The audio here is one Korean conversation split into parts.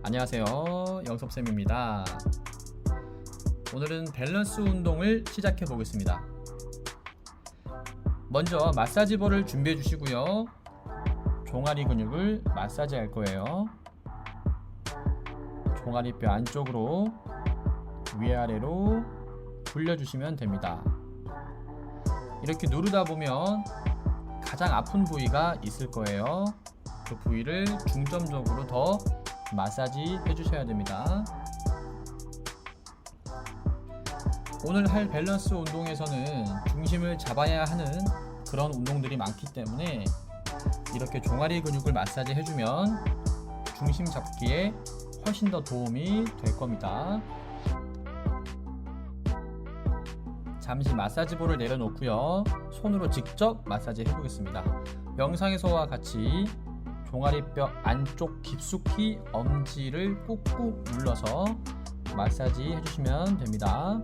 안녕하세요, 영섭쌤입니다. 오늘은 밸런스 운동을 시작해 보겠습니다. 먼저 마사지 볼을 준비해 주시고요. 종아리 근육을 마사지 할 거예요. 종아리뼈 안쪽으로 위아래로 굴려주시면 됩니다. 이렇게 누르다 보면 가장 아픈 부위가 있을 거예요. 그 부위를 중점적으로 더 마사지 해주셔야 됩니다. 오늘 할 밸런스 운동에서는 중심을 잡아야 하는 그런 운동들이 많기 때문에 이렇게 종아리 근육을 마사지 해주면 중심 잡기에 훨씬 더 도움이 될 겁니다. 잠시 마사지 볼을 내려놓고요. 손으로 직접 마사지 해보겠습니다. 영상에서와 같이 종아리뼈 안쪽 깊숙이 엄지를 꾹꾹 눌러서 마사지 해주시면 됩니다.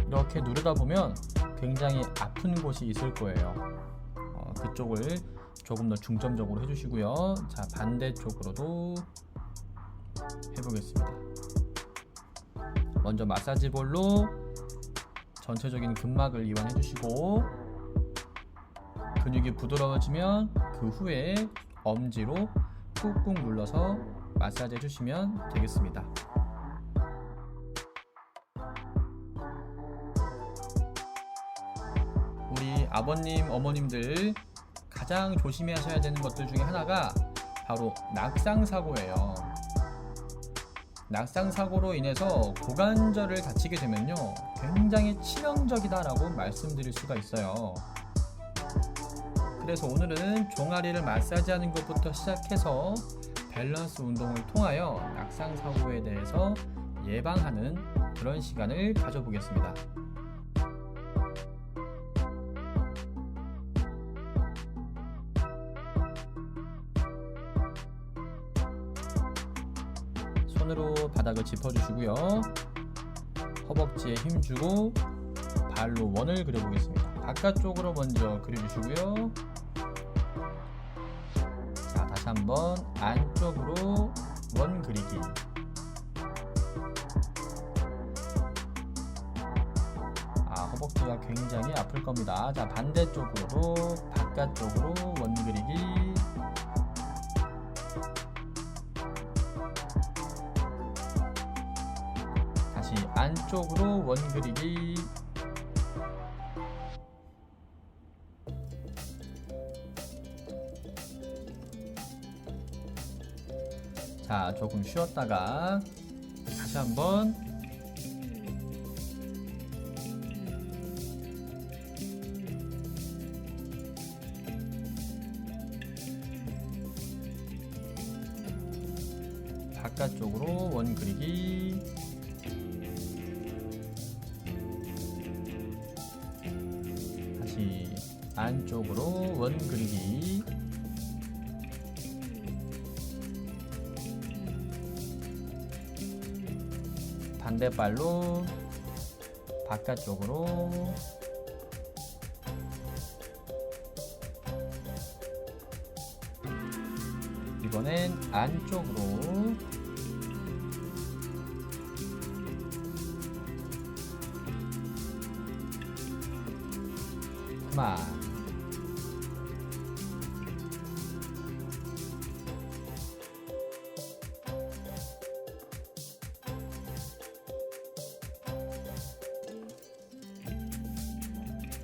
이렇게 누르다 보면 굉장히 아픈 곳이 있을 거예요. 그쪽을 조금 더 중점적으로 해주시고요. 자, 반대쪽으로도 해보겠습니다. 먼저 마사지 볼로 전체적인 근막을 이완해 주시고, 근육이 부드러워지면 그 후에 엄지로 꾹꾹 눌러서 마사지 해주시면 되겠습니다. 우리 아버님, 어머님들 가장 조심하셔야 되는 것들 중에 하나가 바로 낙상사고예요. 낙상사고로 인해서 고관절을 다치게 되면요, 굉장히 치명적이다라고 말씀드릴 수가 있어요. 그래서 오늘은 종아리를 마사지하는 것부터 시작해서 밸런스 운동을 통하여 낙상사고에 대해서 예방하는 그런 시간을 가져보겠습니다. 손으로 바닥을 짚어주시고요. 허벅지에 힘주고 발로 원을 그려보겠습니다. 바깥쪽으로 먼저 그려주시고요. 자, 다시 한번 안쪽으로 원 그리기. 허벅지가 굉장히 아플 겁니다. 자, 반대쪽으로도 바깥쪽으로 원 그리기. 다시 안쪽으로 원 그리기. 자, 조금 쉬었다가 다시 한번 바깥쪽으로 원 그리기. 다시 안쪽으로 원 그리기. 반대발로 바깥쪽으로. 이번엔 안쪽으로. 그만.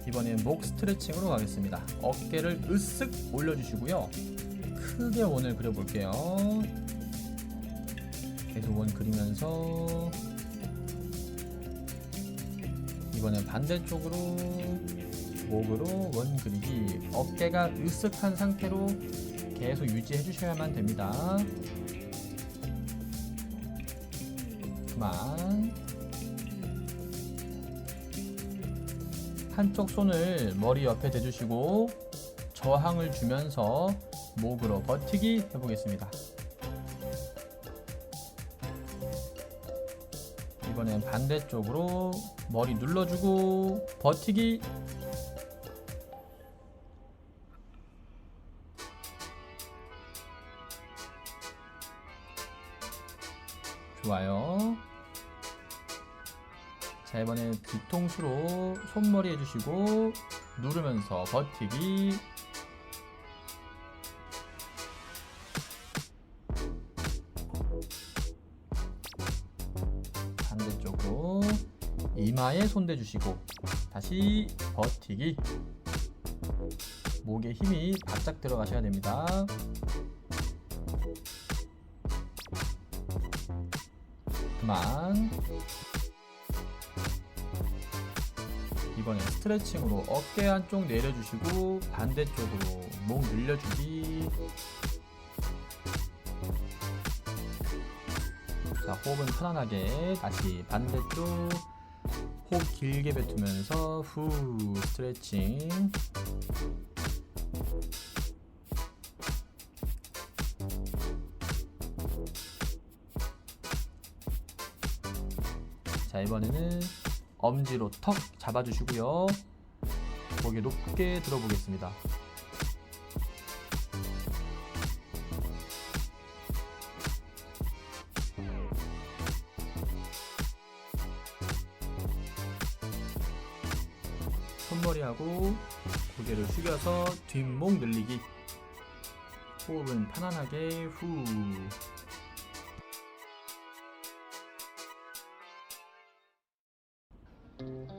이번엔 목 스트레칭으로 가겠습니다. 어깨를 으쓱 올려주시고요. 크게 원을 그려볼게요. 계속 원 그리면서 이번엔 반대쪽으로 목으로 원 그리기. 어깨가 으쓱한 상태로 계속 유지해 주셔야만 됩니다. 그만. 한쪽 손을 머리 옆에 대주시고 저항을 주면서 목으로 버티기 해보겠습니다. 이번엔 반대쪽으로 머리 눌러주고 버티기. 좋아요. 자, 이번엔 뒤통수로 손머리 해주시고 누르면서 버티기. 반대쪽으로 이마에 손 대주시고 다시 버티기. 목에 힘이 바짝 들어가셔야 됩니다. 그만. 이번엔 스트레칭으로 어깨 한쪽 내려주시고 반대쪽으로 목 늘려주기. 자, 호흡은 편안하게. 다시 반대쪽 호흡 길게 뱉으면서 후 스트레칭. 자, 이번에는 엄지로 턱 잡아주시고요. 고개 높게 들어보겠습니다. 손머리하고 고개를 숙여서 뒷목 늘리기. 호흡은 편안하게 후.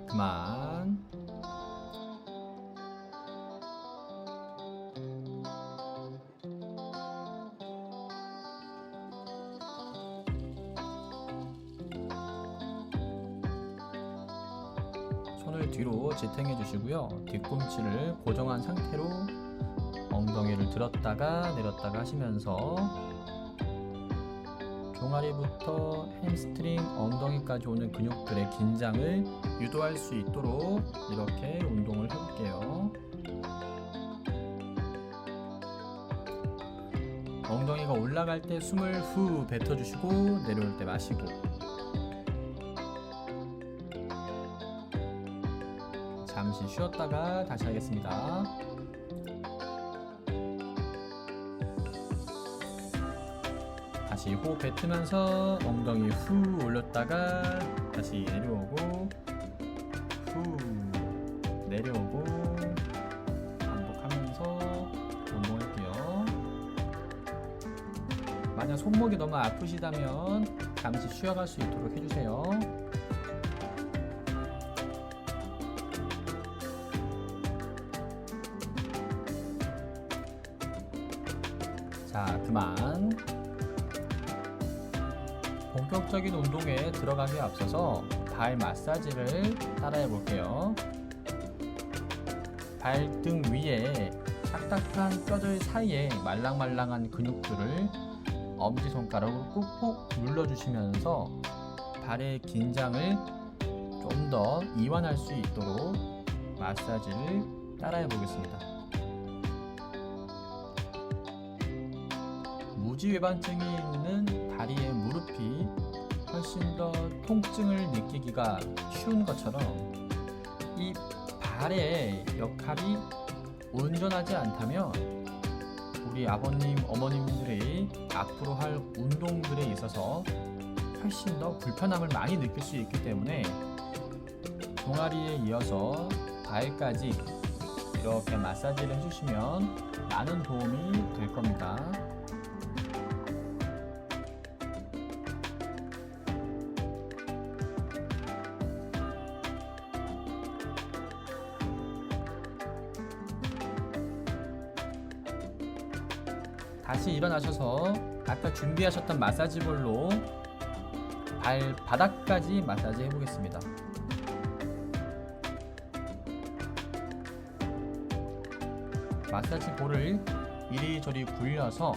그만. 손을 뒤로 지탱해 주시고요. 뒤꿈치를 고정한 상태로 엉덩이를 들었다가 내렸다가 하시면서 종아리부터 햄스트링, 엉덩이까지 오는 근육들의 긴장을 유도할 수 있도록 이렇게 운동을 해볼게요. 엉덩이가 올라갈 때 숨을 후 뱉어주시고 내려올 때 마시고. 잠시 쉬었다가 다시 하겠습니다. 다시 호흡 뱉으면서 엉덩이 후 올렸다가 다시 내려오고 후 내려오고 반복하면서 운동할게요. 만약 손목이 너무 아프시다면 잠시 쉬어갈 수 있도록 해주세요. 자, 그만. 본격적인 운동에 들어가기에 앞서서 발 마사지를 따라해 볼게요. 발등 위에 딱딱한 뼈들 사이에 말랑말랑한 근육들을 엄지손가락으로 꾹꾹 눌러주시면서 발의 긴장을 좀 더 이완할 수 있도록 마사지를 따라해 보겠습니다. 무지외반증이 있는 다리의 무릎이 훨씬 더 통증을 느끼기가 쉬운 것처럼 이 발의 역할이 온전하지 않다면 우리 아버님, 어머님들이 앞으로 할 운동들에 있어서 훨씬 더 불편함을 많이 느낄 수 있기 때문에 종아리에 이어서 발까지 이렇게 마사지를 해주시면 많은 도움이 될 겁니다. 다시 일어나셔서 아까 준비하셨던 마사지볼로 발바닥까지 마사지 해보겠습니다. 마사지볼을 이리저리 굴려서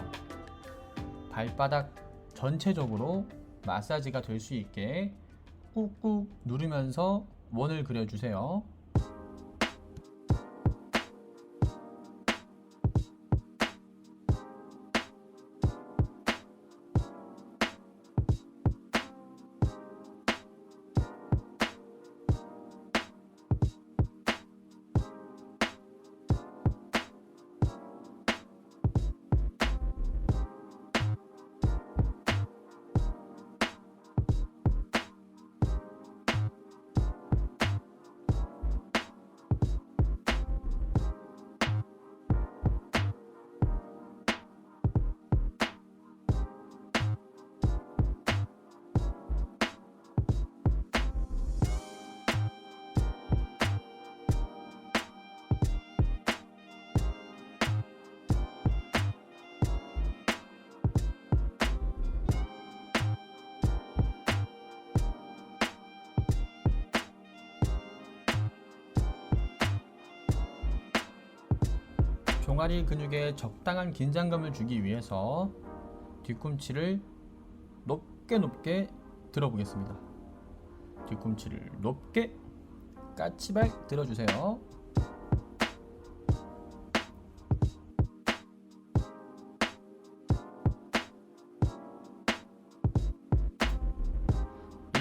발바닥 전체적으로 마사지가 될 수 있게 꾹꾹 누르면서 원을 그려주세요. 종아리 근육에 적당한 긴장감을 주기 위해서 뒤꿈치를 높게 들어보겠습니다. 뒤꿈치를 높게 까치발 들어주세요.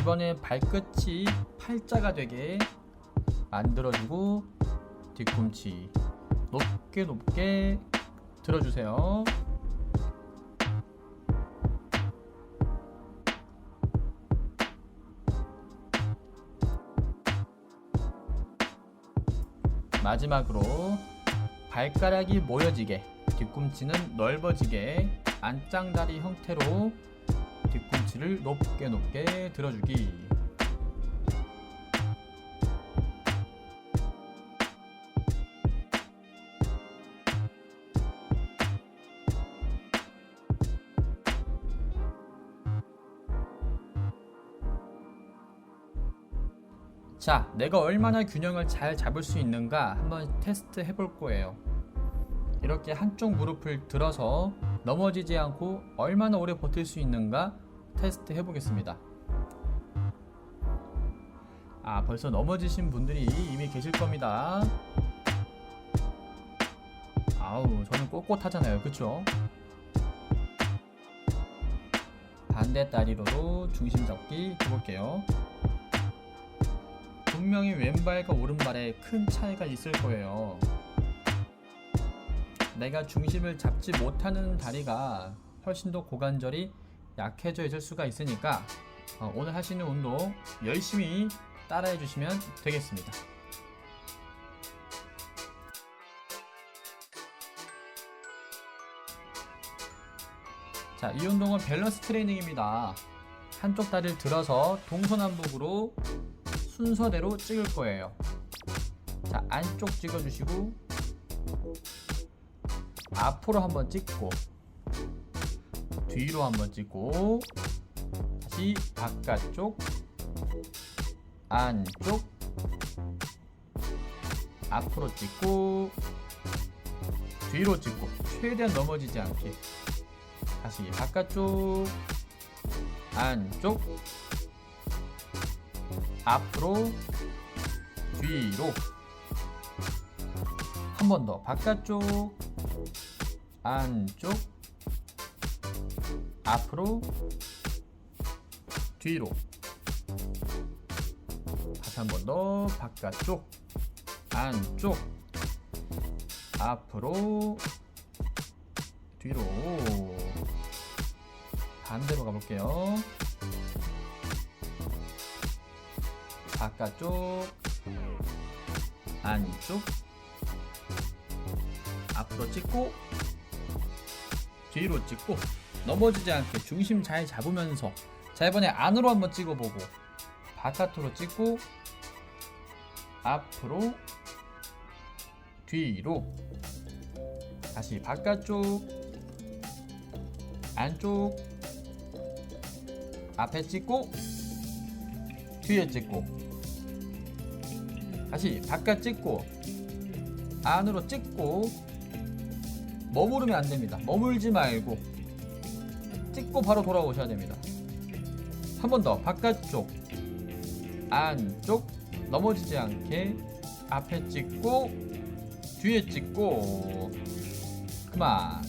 이번에 발끝이 팔자가 되게 만들어주고 뒤꿈치 높게 들어주세요. 마지막으로 발가락이 모여지게, 뒤꿈치는 넓어지게 안짱다리 형태로 뒤꿈치를 높게 들어주기. 자, 내가 얼마나 균형을 잘 잡을 수 있는가 한번 테스트 해볼 거예요. 이렇게 한쪽 무릎을 들어서 넘어지지 않고 얼마나 오래 버틸 수 있는가 테스트 해보겠습니다. 벌써 넘어지신 분들이 이미 계실 겁니다. 저는 꼿꼿하잖아요, 그쵸? 반대 다리로도 중심 잡기 해볼게요. 분명히 왼발과 오른발에 큰 차이가 있을 거예요. 내가 중심을 잡지 못하는 다리가 훨씬 더 고관절이 약해져 있을 수가 있으니까 오늘 하시는 운동 열심히 따라해 주시면 되겠습니다. 자, 이 운동은 밸런스 트레이닝입니다. 한쪽 다리를 들어서 동서남북으로 순서대로 찍을 거예요. 자, 안쪽 찍어주시고 앞으로 한번 찍고 뒤로 한번 찍고 다시 바깥쪽 안쪽 앞으로 찍고 뒤로 찍고 최대한 넘어지지 않게 다시 바깥쪽 안쪽 앞으로 뒤로 한 번 더 바깥쪽 안쪽 앞으로 뒤로 다시 한 번 더 바깥쪽 안쪽 앞으로 뒤로 반대로 가볼게요. 바깥쪽 안쪽 앞으로 찍고 뒤로 찍고 넘어지지 않게 중심 잘 잡으면서, 자, 이번에 안으로 한번 찍어보고 바깥으로 찍고 앞으로 뒤로 다시 바깥쪽 안쪽 앞에 찍고 뒤에 찍고 다시 바깥 찍고 안으로 찍고 머무르면 안됩니다. 머물지 말고 찍고 바로 돌아오셔야 됩니다. 한 번 더 바깥쪽 안쪽 넘어지지 않게 앞에 찍고 뒤에 찍고 그만.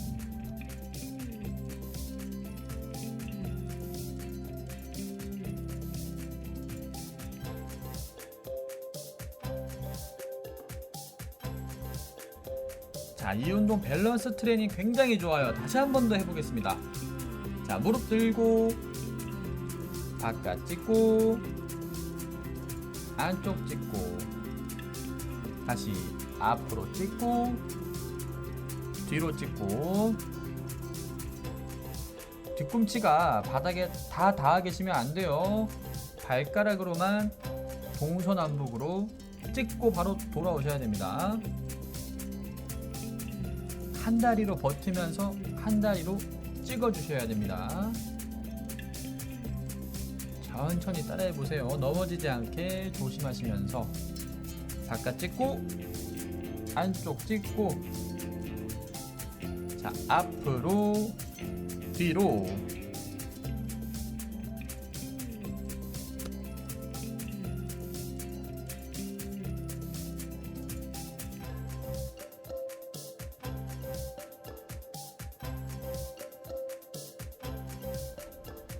자, 이 운동 밸런스 트레이닝 굉장히 좋아요. 다시 한 번 더 해보겠습니다. 자, 무릎 들고 바깥 찍고 안쪽 찍고 다시 앞으로 찍고 뒤로 찍고 뒤꿈치가 바닥에 다 닿아 계시면 안 돼요. 발가락으로만 동서남북으로 찍고 바로 돌아오셔야 됩니다. 한 다리로 버티면서 한 다리로 찍어 주셔야 됩니다. 천천히 따라해 보세요. 넘어지지 않게 조심하시면서 바깥 찍고 안쪽 찍고 자, 앞으로, 뒤로.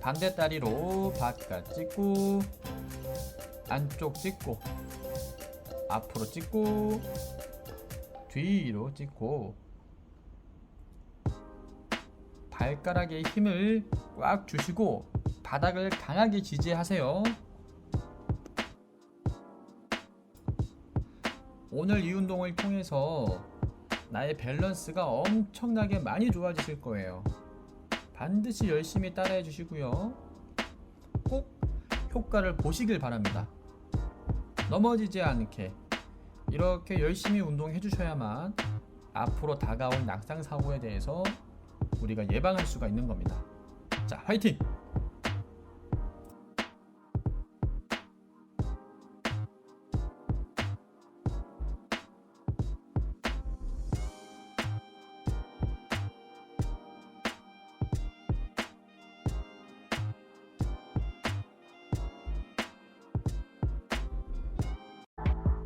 반대 다리로 바깥 찍고, 안쪽 찍고, 앞으로 찍고, 뒤로 찍고. 발가락에 힘을 꽉 주시고 바닥을 강하게 지지하세요. 오늘 이 운동을 통해서 나의 밸런스가 엄청나게 많이 좋아지실 거예요. 반드시 열심히 따라해 주시고요. 꼭 효과를 보시길 바랍니다. 넘어지지 않게 이렇게 열심히 운동해 주셔야만 앞으로 다가올 낙상 사고에 대해서 우리가 예방할 수가 있는 겁니다. 자, 화이팅!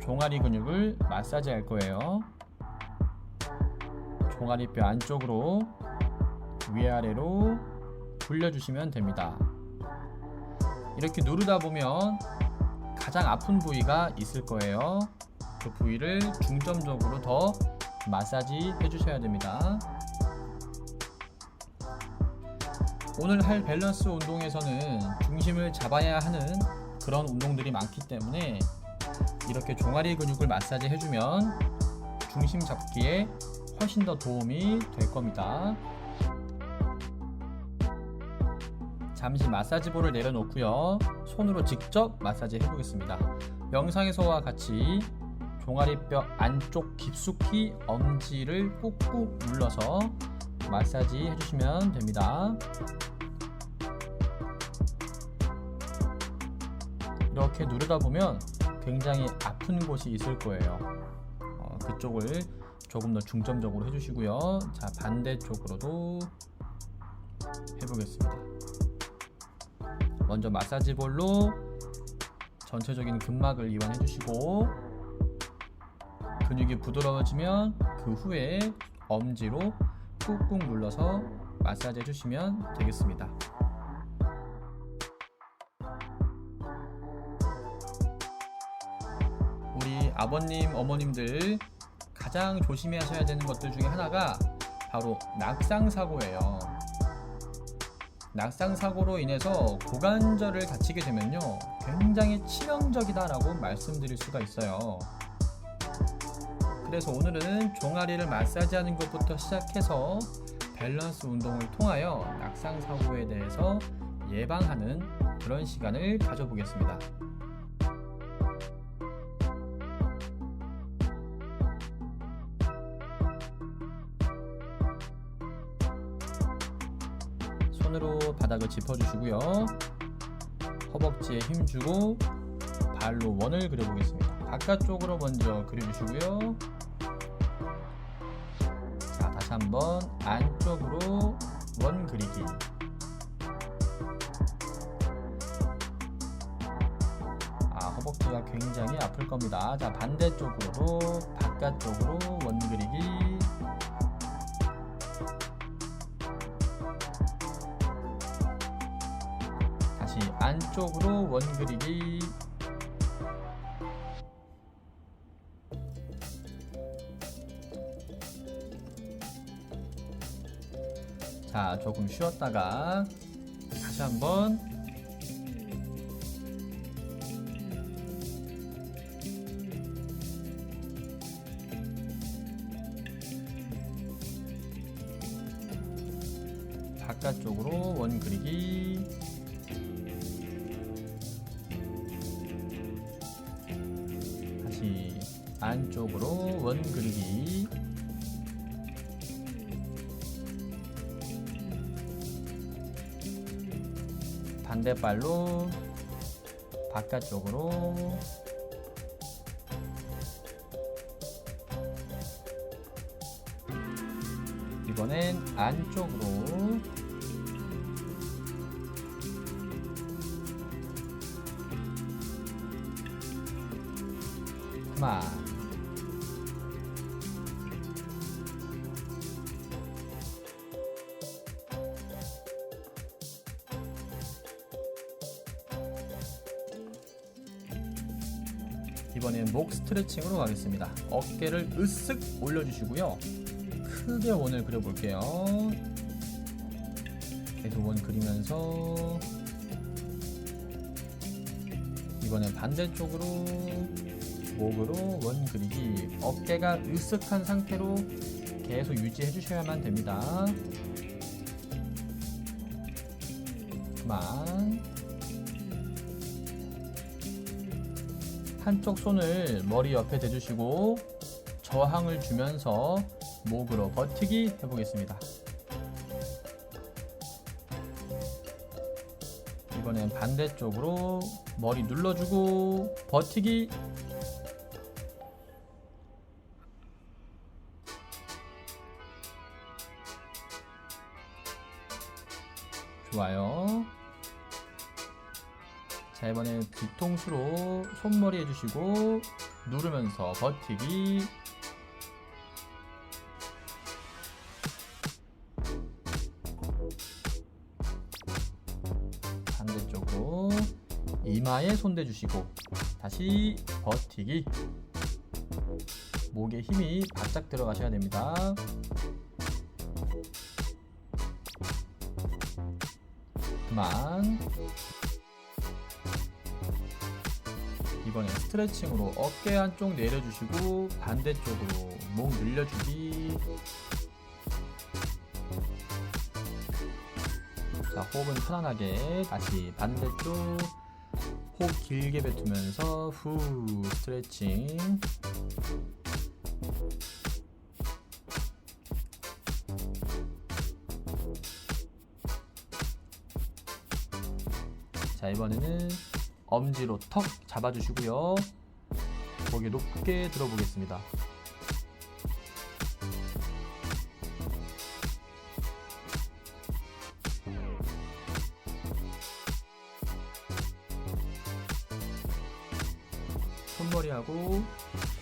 종아리 근육을 마사지 할 거예요. 종아리뼈 안쪽으로 위아래로 굴려주시면 됩니다. 이렇게 누르다 보면 가장 아픈 부위가 있을 거예요. 그 부위를 중점적으로 더 마사지 해주셔야 됩니다. 오늘 할 밸런스 운동에서는 중심을 잡아야 하는 그런 운동들이 많기 때문에 이렇게 종아리 근육을 마사지 해주면 중심 잡기에 훨씬 더 도움이 될 겁니다. 잠시 마사지볼을 내려놓고요. 손으로 직접 마사지 해보겠습니다. 영상에서와 같이 종아리뼈 안쪽 깊숙이 엄지를 꾹꾹 눌러서 마사지 해주시면 됩니다. 이렇게 누르다 보면 굉장히 아픈 곳이 있을 거예요. 그쪽을 조금 더 중점적으로 해주시고요. 자, 반대쪽으로도 해보겠습니다. 먼저 마사지 볼로 전체적인 근막을 이완해 주시고 근육이 부드러워지면 그 후에 엄지로 꾹꾹 눌러서 마사지 해주시면 되겠습니다. 우리 아버님, 어머님들 가장 조심하셔야 되는 것들 중에 하나가 바로 낙상사고예요. 낙상사고로 인해서 고관절을 다치게 되면요, 굉장히 치명적이다라고 말씀드릴 수가 있어요. 그래서 오늘은 종아리를 마사지하는 것부터 시작해서 밸런스 운동을 통하여 낙상사고에 대해서 예방하는 그런 시간을 가져보겠습니다. 손으로 바닥을 짚어주시고요. 허벅지에 힘주고 발로 원을 그려보겠습니다. 바깥쪽으로 먼저 그려주시고요. 자, 다시 한번 안쪽으로 원 그리기. 허벅지가 굉장히 아플 겁니다. 자, 반대쪽으로도 바깥쪽으로 원 그리기. 안쪽으로 원 그리기. 자, 조금 쉬었다가 다시 한번 바깥쪽으로 원 그리기. 안쪽으로 원 그리기. 반대발로 바깥쪽으로. 이번엔 안쪽으로 그만. 이번엔 목 스트레칭으로 가겠습니다. 어깨를 으쓱 올려주시고요. 크게 원을 그려볼게요. 계속 원 그리면서 이번엔 반대쪽으로 목으로 원 그리기. 어깨가 으쓱한 상태로 계속 유지해 주셔야만 됩니다. 그만. 한쪽 손을 머리 옆에 대주시고 저항을 주면서 목으로 버티기 해보겠습니다. 이번엔 반대쪽으로 머리 눌러주고 버티기. 좋아요. 자, 이번엔 뒤통수로 손머리 해주시고 누르면서 버티기. 반대쪽으로 이마에 손 대주시고 다시 버티기. 목에 힘이 바짝 들어가셔야 됩니다. 그만. 이번엔 스트레칭으로 어깨 한쪽 내려주시고 반대쪽으로 목 늘려주기. 자, 호흡은 편안하게. 다시 반대쪽 호흡 길게 뱉으면서 후 스트레칭. 자, 이번에는 엄지로 턱 잡아주시고요. 고개 높게 들어보겠습니다. 손머리하고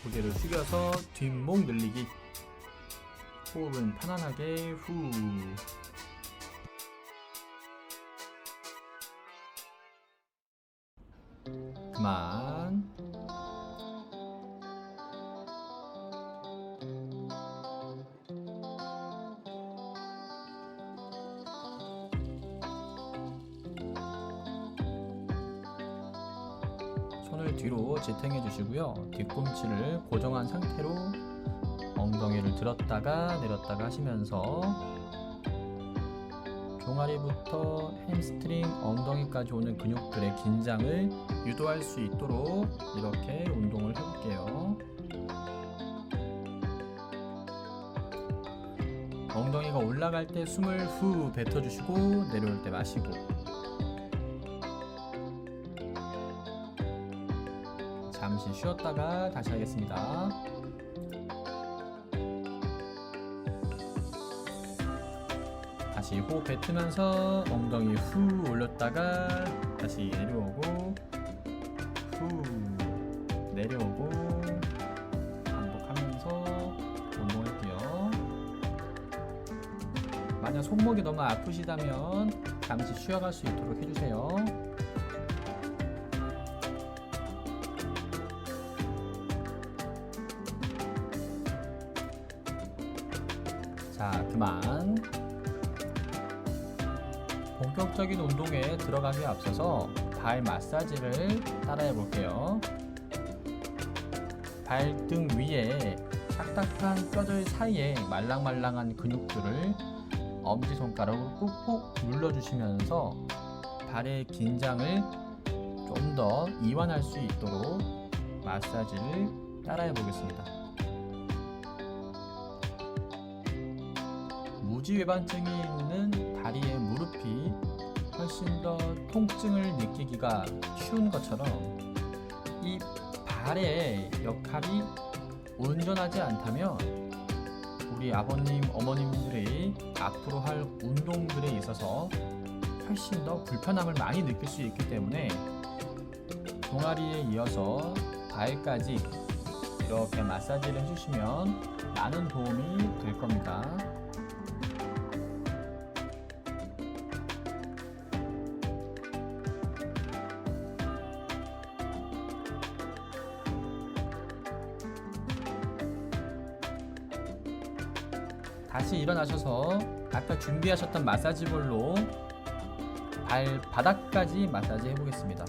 고개를 숙여서 뒷목 늘리기. 호흡은 편안하게 후. 그만. 손을 뒤로 지탱해 주시고요. 뒤꿈치를 고정한 상태로 엉덩이를 들었다가 내렸다가 하시면서 종아리부터 햄스트링, 엉덩이까지 오는 근육들의 긴장을 유도할 수 있도록 이렇게 운동을 해볼게요. 엉덩이가 올라갈 때 숨을 후 뱉어주시고 내려올 때 마시고. 잠시 쉬었다가 다시 하겠습니다. 다시 호흡 뱉으면서 엉덩이 후 올렸다가 다시 내려오고 후 내려오고 반복하면서 운동할게요. 만약 손목이 너무 아프시다면 잠시 쉬어갈 수 있도록 해주세요. 자, 그만. 본격적인 운동에 들어가기에 앞서서 발 마사지를 따라해 볼게요. 발등 위에 딱딱한 뼈들 사이에 말랑말랑한 근육들을 엄지손가락으로 꾹꾹 눌러주시면서 발의 긴장을 좀 더 이완할 수 있도록 마사지를 따라해 보겠습니다. 무지외반증이 있는 다리의 무릎이 훨씬 더 통증을 느끼기가 쉬운 것처럼 이 발의 역할이 온전하지 않다면 우리 아버님, 어머님들이 앞으로 할 운동들에 있어서 훨씬 더 불편함을 많이 느낄 수 있기 때문에 종아리에 이어서 발까지 이렇게 마사지를 해주시면 많은 도움이 될 겁니다. 다시 일어나셔서 아까 준비하셨던 마사지 볼로 발바닥까지 마사지 해보겠습니다.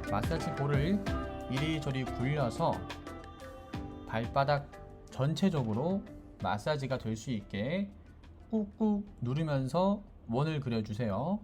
마사지 볼을 이리저리 굴려서 발바닥 전체적으로 마사지가 될 수 있게 꾹꾹 누르면서 원을 그려주세요.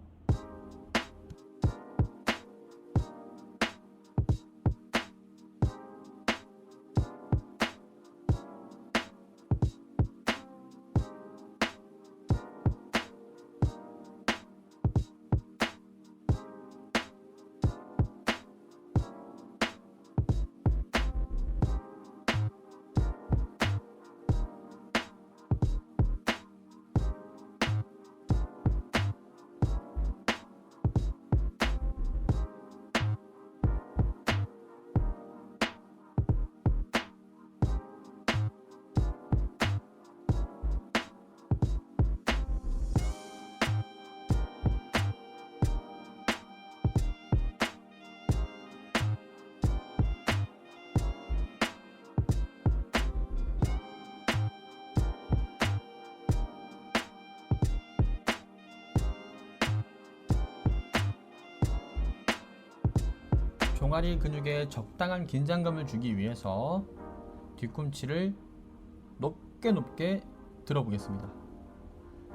종아리 근육에 적당한 긴장감을 주기 위해서 뒤꿈치를 높게 들어보겠습니다.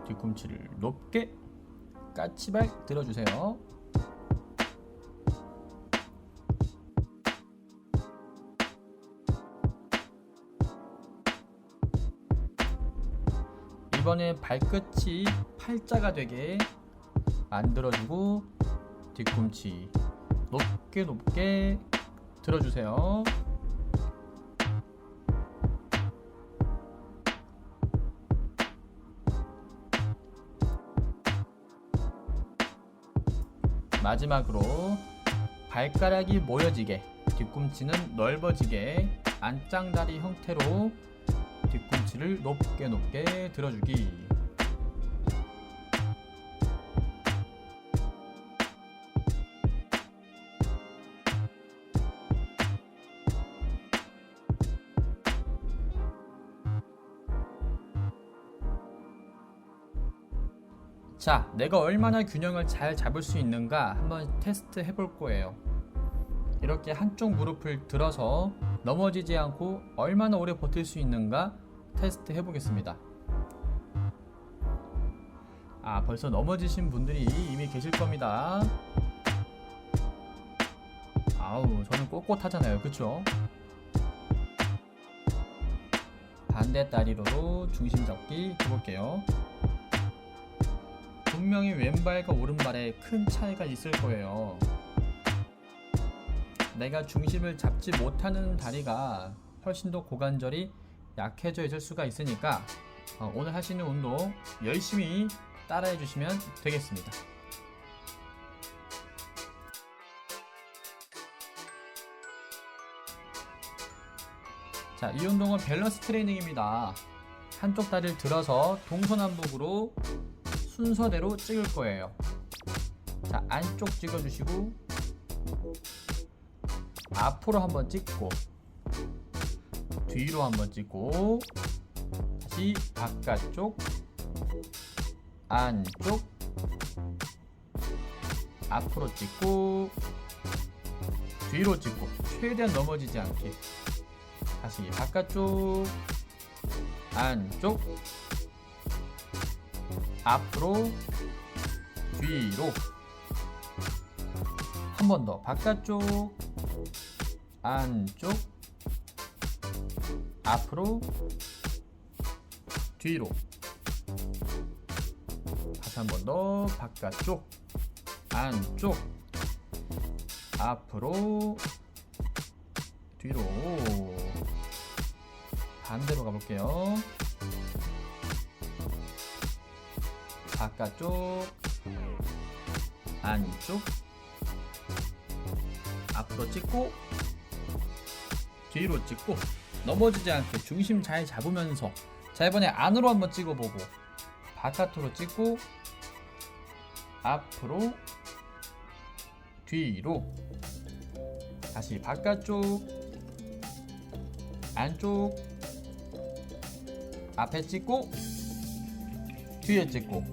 뒤꿈치를 높게 까치발 들어주세요. 이번에 발끝이 팔자가 되게 만들어주고 뒤꿈치 높게 들어주세요. 마지막으로 발가락이 모여지게 뒤꿈치는 넓어지게 안짱다리 형태로 뒤꿈치를 높게 들어주기. 자, 내가 얼마나 균형을 잘 잡을 수 있는가 한번 테스트 해볼 거예요. 이렇게 한쪽 무릎을 들어서 넘어지지 않고 얼마나 오래 버틸 수 있는가 테스트 해보겠습니다. 벌써 넘어지신 분들이 이미 계실 겁니다. 저는 꼿꼿하잖아요, 그쵸? 반대 다리로도 중심 잡기 해볼게요. 분명히 왼발과 오른발에 큰 차이가 있을 거예요. 내가 중심을 잡지 못하는 다리가 훨씬 더 고관절이 약해져 있을 수가 있으니까 오늘 하시는 운동 열심히 따라해 주시면 되겠습니다. 자, 이 운동은 밸런스 트레이닝입니다. 한쪽 다리를 들어서 동서남북으로 순서대로 찍을 거예요. 자, 안쪽 찍어주시고 앞으로 한번 찍고 뒤로 한번 찍고 다시 바깥쪽 안쪽 앞으로 찍고 뒤로 찍고 최대한 넘어지지 않게 다시 바깥쪽 안쪽 앞으로 뒤로 한 번 더 바깥쪽 안쪽 앞으로 뒤로 다시 한 번 더 바깥쪽 안쪽 앞으로 뒤로. 반대로 가볼게요. 바깥쪽, 안쪽, 앞으로 찍고, 뒤로 찍고, 넘어지지 않게 중심 잘 잡으면서. 자, 이번에 안으로 한번 찍어보고, 바깥으로 찍고, 앞으로, 뒤로. 다시 바깥쪽, 안쪽, 앞에 찍고, 뒤에 찍고,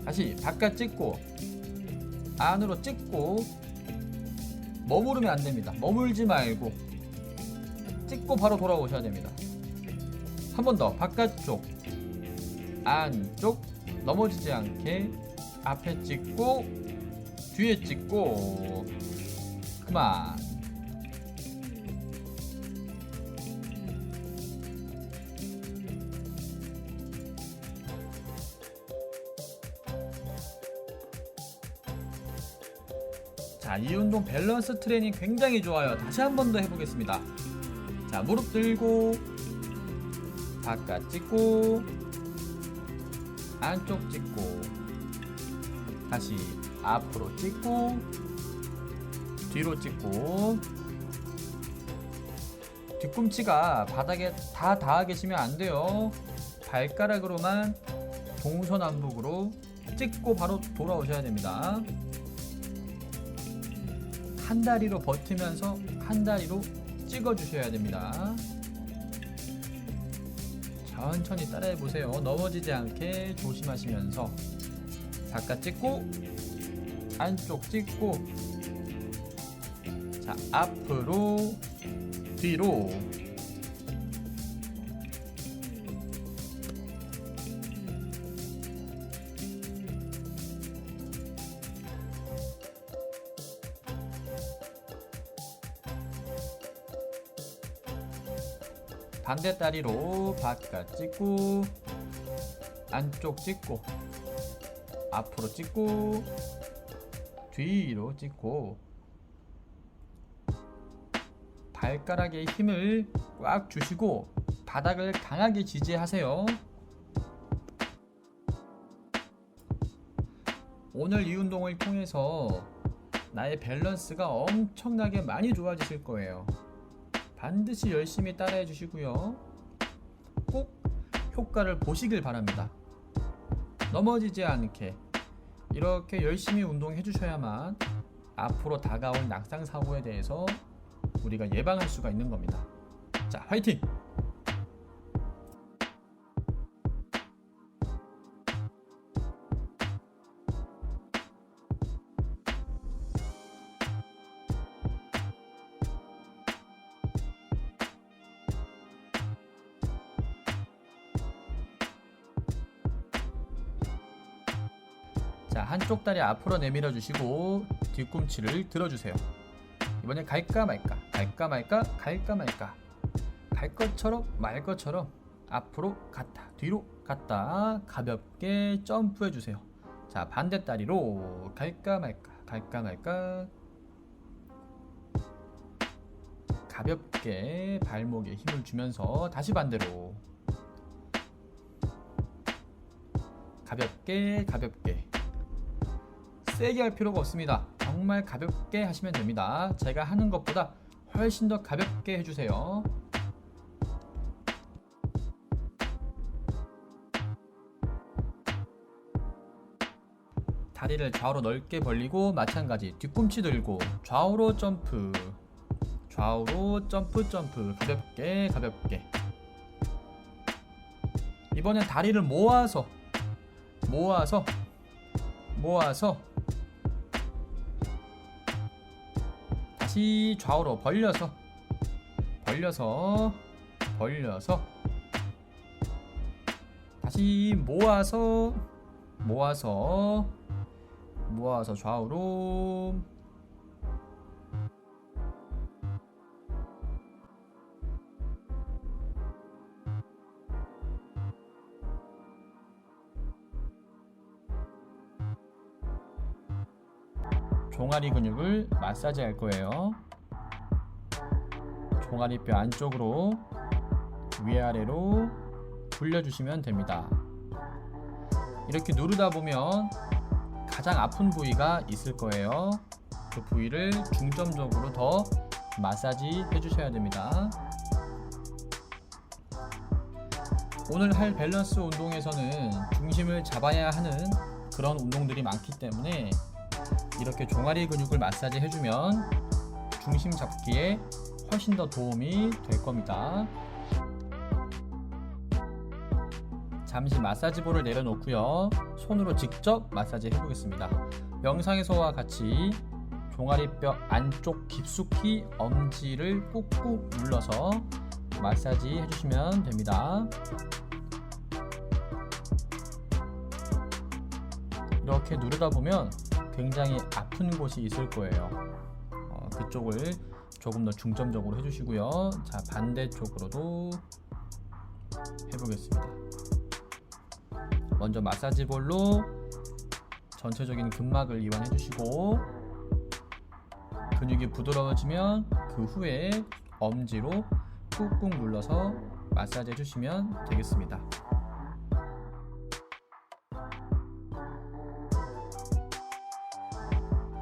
다시 바깥 찍고, 안으로 찍고. 머무르면 안 됩니다. 머물지 말고 찍고 바로 돌아오셔야 됩니다. 한 번 더. 바깥쪽, 안쪽, 넘어지지 않게 앞에 찍고, 뒤에 찍고. 그만. 자, 이 운동 밸런스 트레이닝 굉장히 좋아요. 다시 한 번 더 해보겠습니다. 자, 무릎 들고, 바깥 찍고, 안쪽 찍고, 다시 앞으로 찍고, 뒤로 찍고. 뒤꿈치가 바닥에 다 닿아 계시면 안 돼요. 발가락으로만 동서남북으로 찍고 바로 돌아오셔야 됩니다. 한 다리로 버티면서 한 다리로 찍어 주셔야 됩니다. 천천히 따라해 보세요. 넘어지지 않게 조심하시면서. 바깥 찍고, 안쪽 찍고. 자, 앞으로, 뒤로. 반대 다리로 바깥 찍고, 안쪽 찍고, 앞으로 찍고, 뒤로 찍고. 발가락에 힘을 꽉 주시고 바닥을 강하게 지지하세요. 오늘 이 운동을 통해서 나의 밸런스가 엄청나게 많이 좋아지실 거예요. 반드시 열심히 따라해 주시고요. 꼭 효과를 보시길 바랍니다. 넘어지지 않게 이렇게 열심히 운동해 주셔야만 앞으로 다가올 낙상 사고에 대해서 우리가 예방할 수가 있는 겁니다. 자, 화이팅! 자, 한쪽 다리 앞으로 내밀어 주시고 뒤꿈치를 들어주세요. 이번에 갈까 말까, 갈까 말까, 갈까 말까. 갈 것처럼 말 것처럼 앞으로 갔다, 뒤로 갔다 가볍게 점프해 주세요. 자, 반대 다리로 갈까 말까, 갈까 말까. 가볍게 발목에 힘을 주면서 다시 반대로 가볍게 가볍게. 세게 할 필요가 없습니다. 정말 가볍게 하시면 됩니다. 제가 하는 것보다 훨씬 더 가볍게 해주세요. 다리를 좌우로 넓게 벌리고 마찬가지 뒤꿈치 들고 좌우로 점프, 좌우로 점프 점프. 가볍게 가볍게. 이번엔 다리를 모아서 다시 좌우로 벌려서 다시 모아서 좌우로. 종아리 근육을 마사지 할 거예요. 종아리뼈 안쪽으로 위아래로 굴려주시면 됩니다. 이렇게 누르다 보면 가장 아픈 부위가 있을 거예요. 그 부위를 중점적으로 더 마사지 해주셔야 됩니다. 오늘 할 밸런스 운동에서는 중심을 잡아야 하는 그런 운동들이 많기 때문에 이렇게 종아리 근육을 마사지 해주면 중심 잡기에 훨씬 더 도움이 될 겁니다. 잠시 마사지볼을 내려놓고요. 손으로 직접 마사지 해보겠습니다. 영상에서와 같이 종아리뼈 안쪽 깊숙이 엄지를 꾹꾹 눌러서 마사지 해주시면 됩니다. 이렇게 누르다 보면 굉장히 아픈 곳이 있을 거예요. 그쪽을 조금 더 중점적으로 해주시고요. 자, 반대쪽으로도 해보겠습니다. 먼저 마사지볼로 전체적인 근막을 이완해 주시고 근육이 부드러워지면 그 후에 엄지로 꾹꾹 눌러서 마사지 해주시면 되겠습니다.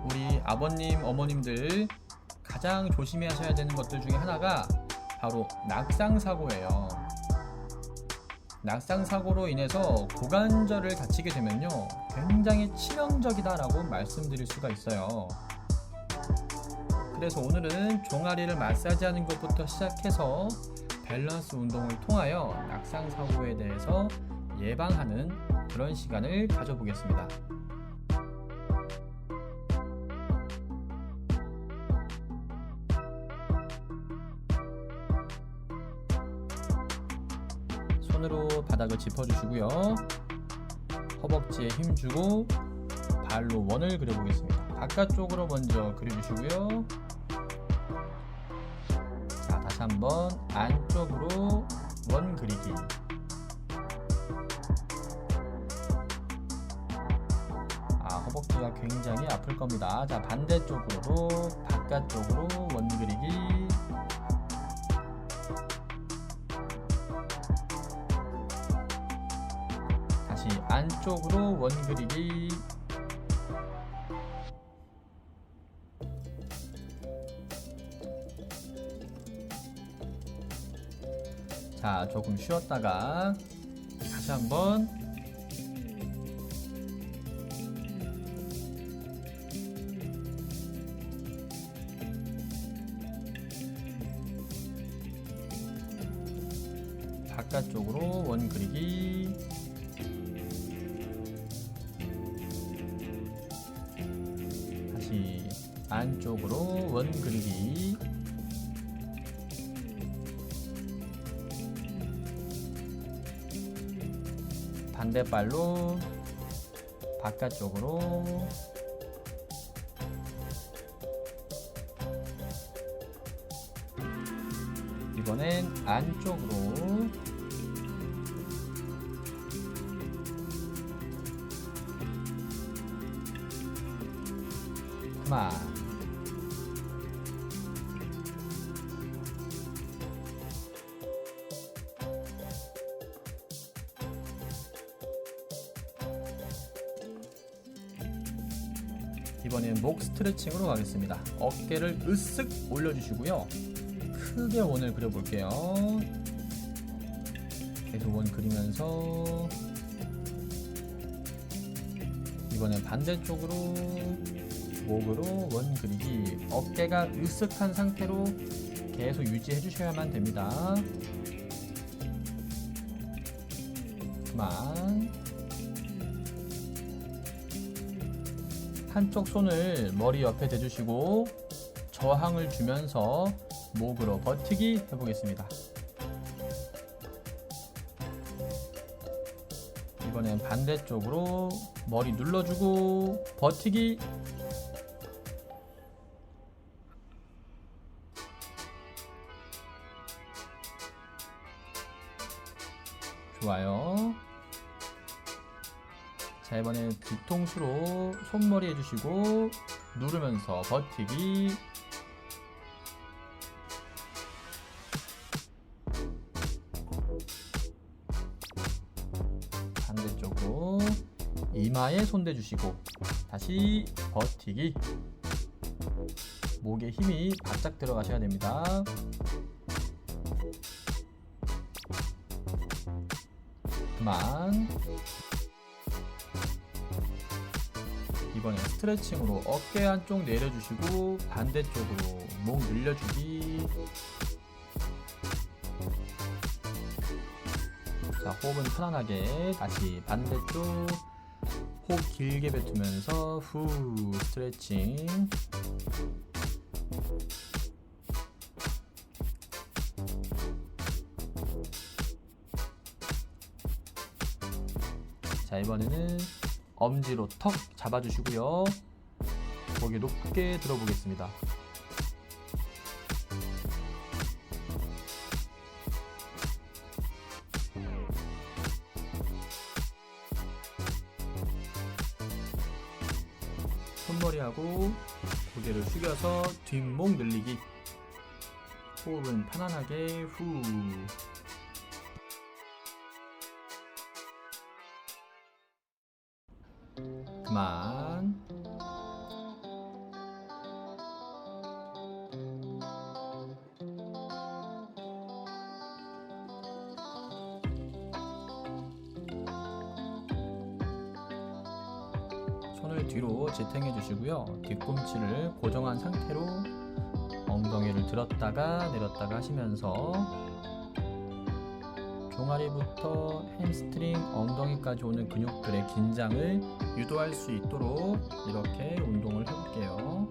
우리 아버님, 어머님들 가장 조심하셔야 되는 것들 중에 하나가 바로 낙상사고예요. 낙상사고로 인해서 고관절을 다치게 되면요, 굉장히 치명적이다라고 말씀드릴 수가 있어요. 그래서 오늘은 종아리를 마사지하는 것부터 시작해서 밸런스 운동을 통하여 낙상사고에 대해서 예방하는 그런 시간을 가져보겠습니다. 손으로 바닥을 짚어주시고요. 허벅지에 힘주고 발로 원을 그려보겠습니다. 바깥쪽으로 먼저 그려주시고요. 자, 다시 한번 안쪽으로 원 그리기. 허벅지가 굉장히 아플 겁니다. 자, 반대쪽으로도 바깥쪽으로 원 그리기. 다시 안쪽으로 원 그리기. 자, 조금 쉬었다가 다시 한번 바깥쪽으로 원 그리기. 다시 안쪽으로 원 그리기. 반대발로 바깥쪽으로. 이번엔 안쪽으로. 그만. 이번엔 목 스트레칭으로 가겠습니다. 어깨를 으쓱 올려주시고요. 크게 원을 그려볼게요. 계속 원 그리면서 이번엔 반대쪽으로 목으로 원 그리기. 어깨가 으쓱한 상태로 계속 유지해 주셔야만 됩니다. 그만. 한쪽 손을 머리 옆에 대주시고 저항을 주면서 목으로 버티기 해보겠습니다. 이번엔 반대쪽으로 머리 눌러주고 버티기. 좋아요. 자, 이번엔 뒤통수로 손머리 해주시고 누르면서 버티기. 이마에 손대 주시고 다시 버티기. 목에 힘이 바짝 들어가셔야 됩니다. 그만. 이번엔 스트레칭으로 어깨 한쪽 내려주시고 반대쪽으로 목 늘려주기. 자, 호흡은 편안하게. 다시 반대쪽. 호흡 길게 뱉으면서 후 스트레칭. 자, 이번에는 엄지로 턱 잡아주시고요. 고개 높게 들어보겠습니다. 손머리하고 고개를 숙여서 뒷목 늘리기. 호흡은 편안하게 후. 그만. 손을 뒤로 지탱해 주시고요. 뒤꿈치를 고정한 상태로 엉덩이를 들었다가 내렸다가 하시면서 종아리부터 햄스트링, 엉덩이까지 오는 근육들의 긴장을 유도할 수 있도록 이렇게 운동을 해볼게요.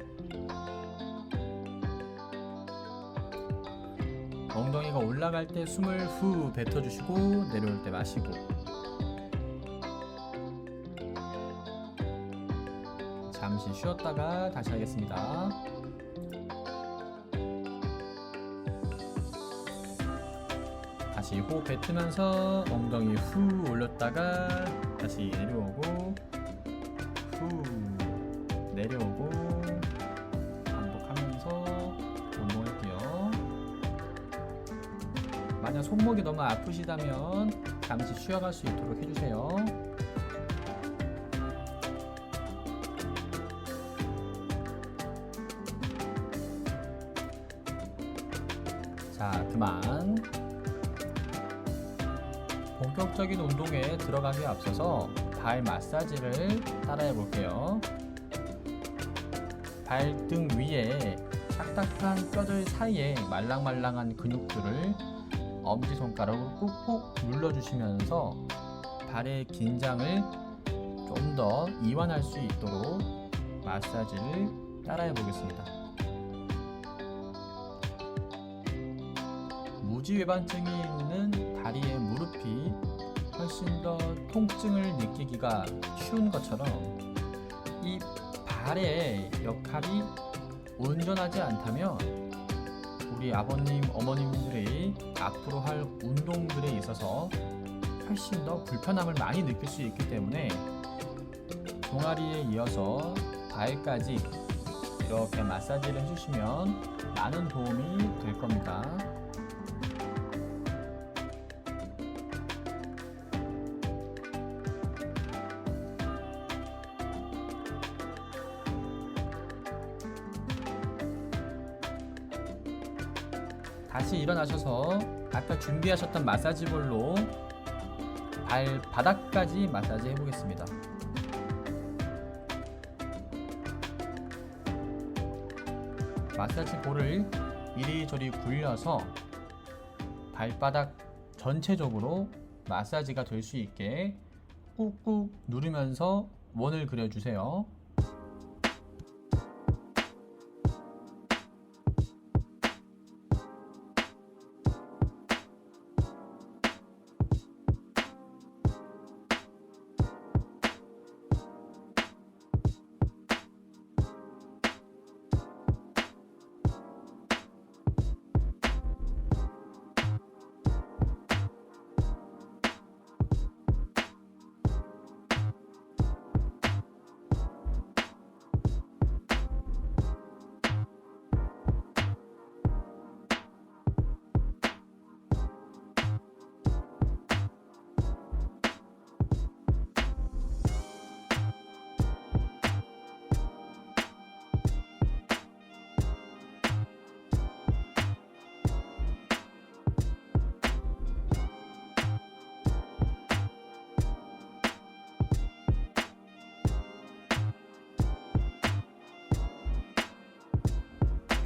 엉덩이가 올라갈 때 숨을 후 뱉어주시고 내려올 때 마시고. 잠시 쉬었다가 다시 하겠습니다. 다시 호흡 뱉으면서 엉덩이 후 올렸다가 다시 내려오고 후 내려오고 반복하면서 운동할게요. 만약 손목이 너무 아프시다면 잠시 쉬어갈 수 있도록 해주세요. 자, 그만. 본격적인 운동에 들어가기에 앞서서 발 마사지를 따라해 볼게요. 발등 위에 딱딱한 뼈들 사이에 말랑말랑한 근육들을 엄지손가락으로 꾹꾹 눌러주시면서 발의 긴장을 좀 더 이완할 수 있도록 마사지를 따라해 보겠습니다. 무지외반증이 있는 다리의 무릎이 훨씬 더 통증을 느끼기가 쉬운 것처럼 이 발의 역할이 온전하지 않다면 우리 아버님, 어머님들이 앞으로 할 운동들에 있어서 훨씬 더 불편함을 많이 느낄 수 있기 때문에 종아리에 이어서 발까지 이렇게 마사지를 해주시면 많은 도움이 될 겁니다. 다시 일어나셔서 아까 준비하셨던 마사지볼로 발바닥까지 마사지 해보겠습니다. 마사지볼을 이리저리 굴려서 발바닥 전체적으로 마사지가 될 수 있게 꾹꾹 누르면서 원을 그려주세요.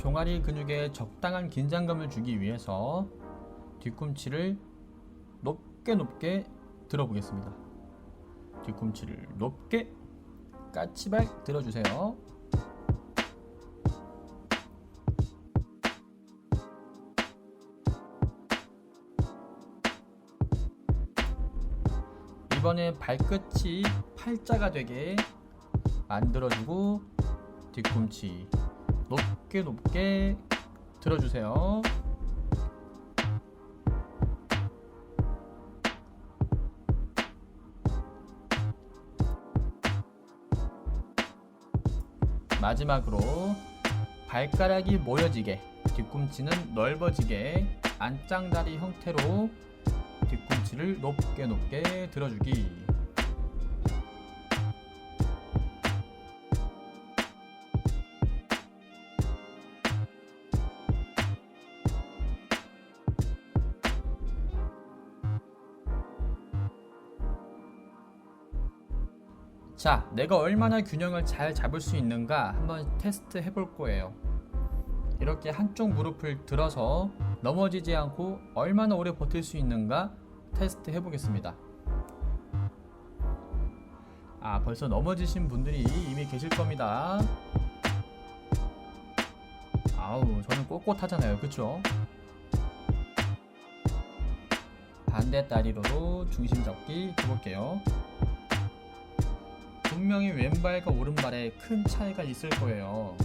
종아리 근육에 적당한 긴장감을 주기 위해서 뒤꿈치를 높게 들어보겠습니다. 뒤꿈치를 높게 까치발 들어주세요. 이번에 발끝이 팔자가 되게 만들어주고 뒤꿈치 높게 들어주세요. 마지막으로 발가락이 모여지게 뒤꿈치는 넓어지게 안짱다리 형태로 뒤꿈치를 높게 들어주기. 자, 내가 얼마나 균형을 잘 잡을 수 있는가 한번 테스트 해볼 거예요. 이렇게 한쪽 무릎을 들어서 넘어지지 않고 얼마나 오래 버틸 수 있는가 테스트 해보겠습니다. 벌써 넘어지신 분들이 이미 계실 겁니다. 저는 꼿꼿하잖아요, 그쵸? 반대 다리로도 중심 잡기 해볼게요. 분명히 왼발과 오른발에 큰 차이가 있을 거예요.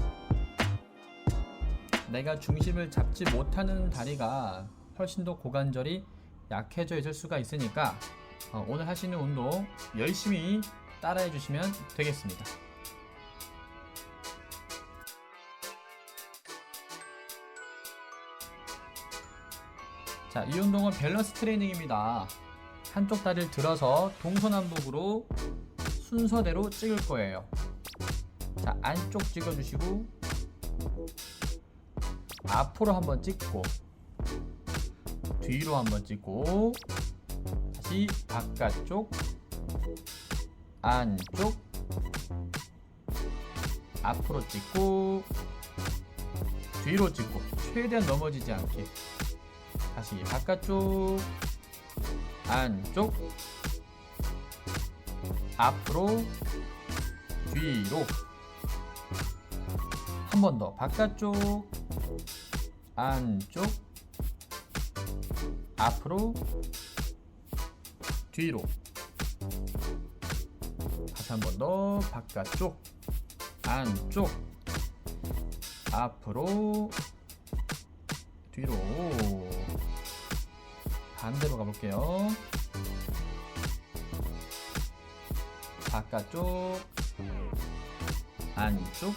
내가 중심을 잡지 못하는 다리가 훨씬 더 고관절이 약해져 있을 수가 있으니까 오늘 하시는 운동 열심히 따라해 주시면 되겠습니다. 자, 이 운동은 밸런스 트레이닝입니다. 한쪽 다리를 들어서 동서남북으로 순서대로 찍을 거예요. 자, 안쪽 찍어주시고 앞으로 한번 찍고 뒤로 한번 찍고 다시 바깥쪽 안쪽 앞으로 찍고 뒤로 찍고 최대한 넘어지지 않게 다시 바깥쪽 안쪽 앞으로 뒤로 한 번 더 바깥쪽 안쪽 앞으로 뒤로 다시 한 번 더 바깥쪽 안쪽 앞으로 뒤로 반대로 가볼게요. 바깥쪽 안쪽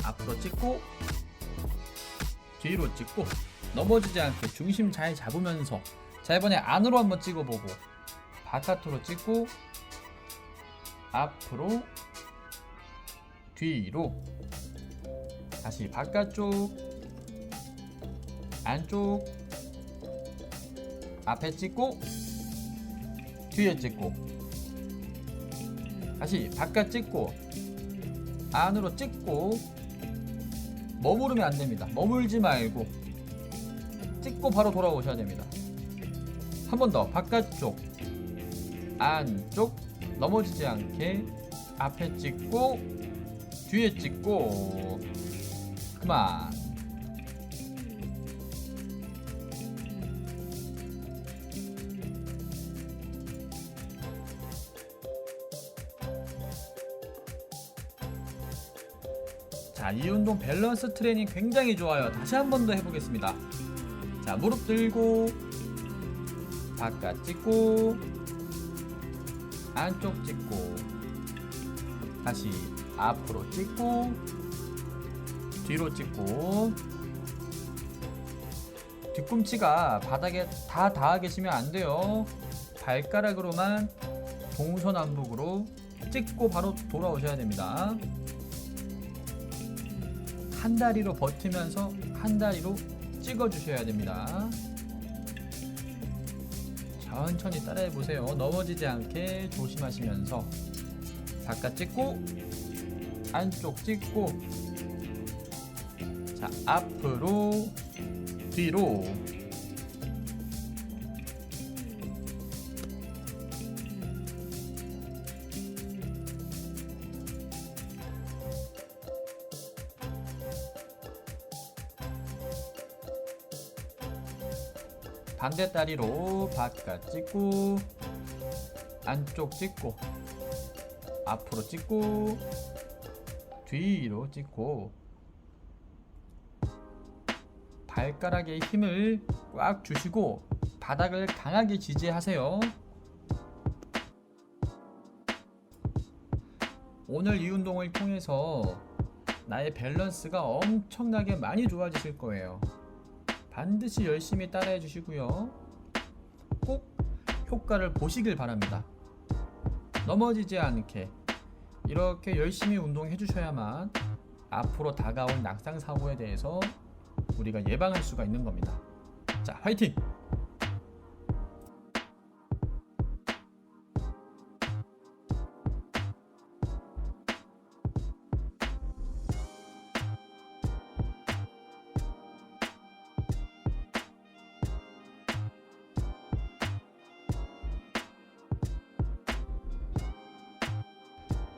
앞으로 찍고 뒤로 찍고 넘어지지 않게 중심 잘 잡으면서 자, 이번에 안으로 한번 찍어보고 바깥으로 찍고 앞으로 뒤로 다시 바깥쪽 안쪽 앞에 찍고 뒤에 찍고 다시 바깥 찍고 안으로 찍고 머무르면 안됩니다. 머물지 말고 찍고 바로 돌아오셔야 됩니다. 한 번 더 바깥쪽 안쪽 넘어지지 않게 앞에 찍고 뒤에 찍고 그만. 자, 이 운동 밸런스 트레이닝 굉장히 좋아요. 다시 한 번 더 해보겠습니다. 자, 무릎 들고 바깥 찍고 안쪽 찍고 다시 앞으로 찍고 뒤로 찍고 뒤꿈치가 바닥에 다 닿아 계시면 안 돼요. 발가락으로만 동서남북으로 찍고 바로 돌아오셔야 됩니다. 한 다리로 버티면서 한 다리로 찍어 주셔야 됩니다. 천천히 따라해 보세요. 넘어지지 않게 조심하시면서 바깥 찍고 안쪽 찍고 자, 앞으로, 뒤로. 반대 다리로 바깥 찍고, 안쪽 찍고, 앞으로 찍고, 뒤로 찍고. 발가락에 힘을 꽉 주시고 바닥을 강하게 지지하세요. 오늘 이 운동을 통해서 나의 밸런스가 엄청나게 많이 좋아지실 거예요. 반드시 열심히 따라해 주시고요. 꼭 효과를 보시길 바랍니다. 넘어지지 않게 이렇게 열심히 운동해 주셔야만 앞으로 다가올 낙상 사고에 대해서 우리가 예방할 수가 있는 겁니다. 자, 화이팅!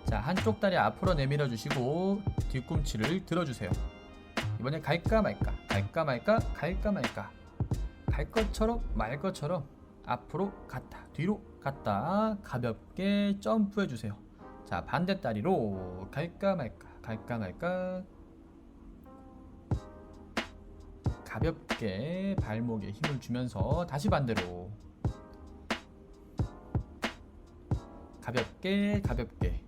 자, 한쪽 다리 앞으로 내밀어 주시고 뒤꿈치를 들어주세요. 이번에 갈까 말까, 갈까 말까, 갈까 말까. 갈 것처럼 말 것처럼 앞으로 갔다, 뒤로 갔다 가볍게 점프해 주세요. 자, 반대 다리로 갈까 말까, 갈까 말까. 가볍게 발목에 힘을 주면서 다시 반대로 가볍게 가볍게.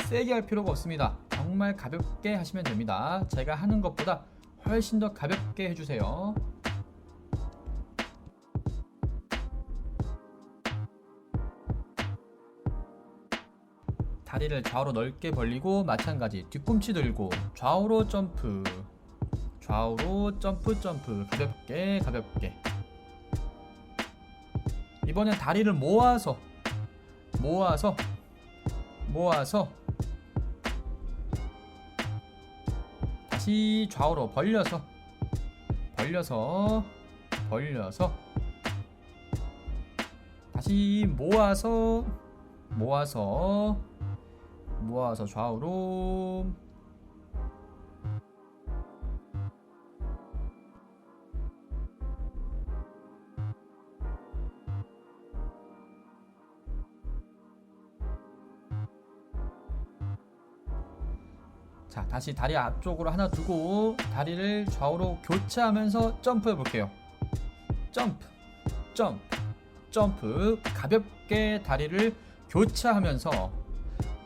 세게 할 필요가 없습니다. 정말 가볍게 하시면 됩니다. 제가 하는 것보다 훨씬 더 가볍게 해주세요. 다리를 좌우로 넓게 벌리고 마찬가지 뒤꿈치 들고 좌우로 점프, 좌우로 점프 점프. 가볍게 가볍게. 이번엔 다리를 모아서 다시 좌우로 벌려서 다시 모아서 좌우로. 자, 다시 다리 앞쪽으로 하나 두고 다리를 좌우로 교차하면서 점프해 볼게요. 점프 점프 점프. 가볍게 다리를 교차하면서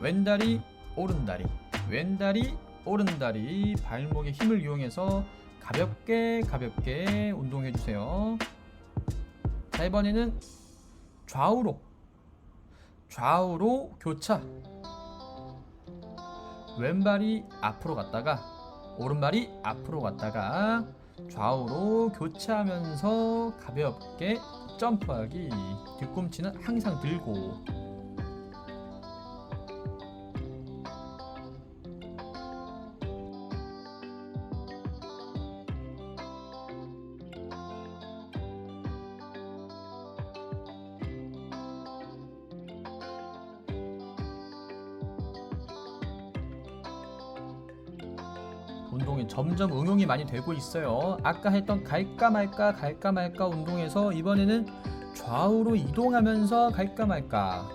왼다리 오른다리, 왼다리 오른다리. 발목에 힘을 이용해서 가볍게 가볍게 운동해 주세요. 자, 이번에는 좌우로 교차. 왼발이 앞으로 갔다가 오른발이 앞으로 갔다가 좌우로 교차하면서 가볍게 점프하기. 뒤꿈치는 항상 들고. 운동이 점점 응용이 많이 되고 있어요. 아까 했던 갈까 말까 운동에서 이번에는 좌우로 이동하면서 갈까 말까.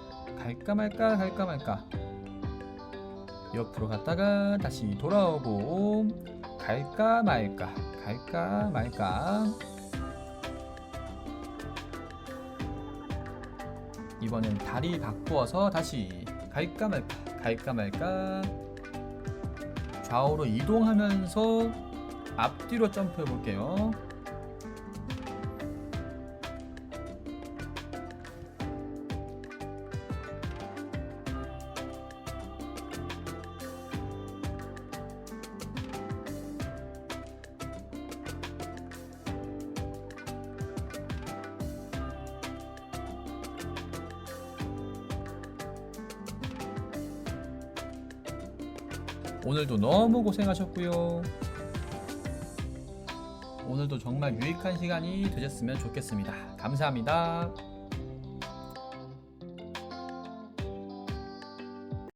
옆으로 갔다가 다시 돌아오고 갈까 말까. 이번엔 다리 바꾸어서 다시 갈까 말까. 좌우로 이동하면서 앞뒤로 점프해 볼게요. 오늘도 너무 고생하셨고요. 오늘도 정말 유익한 시간이 되셨으면 좋겠습니다. 감사합니다.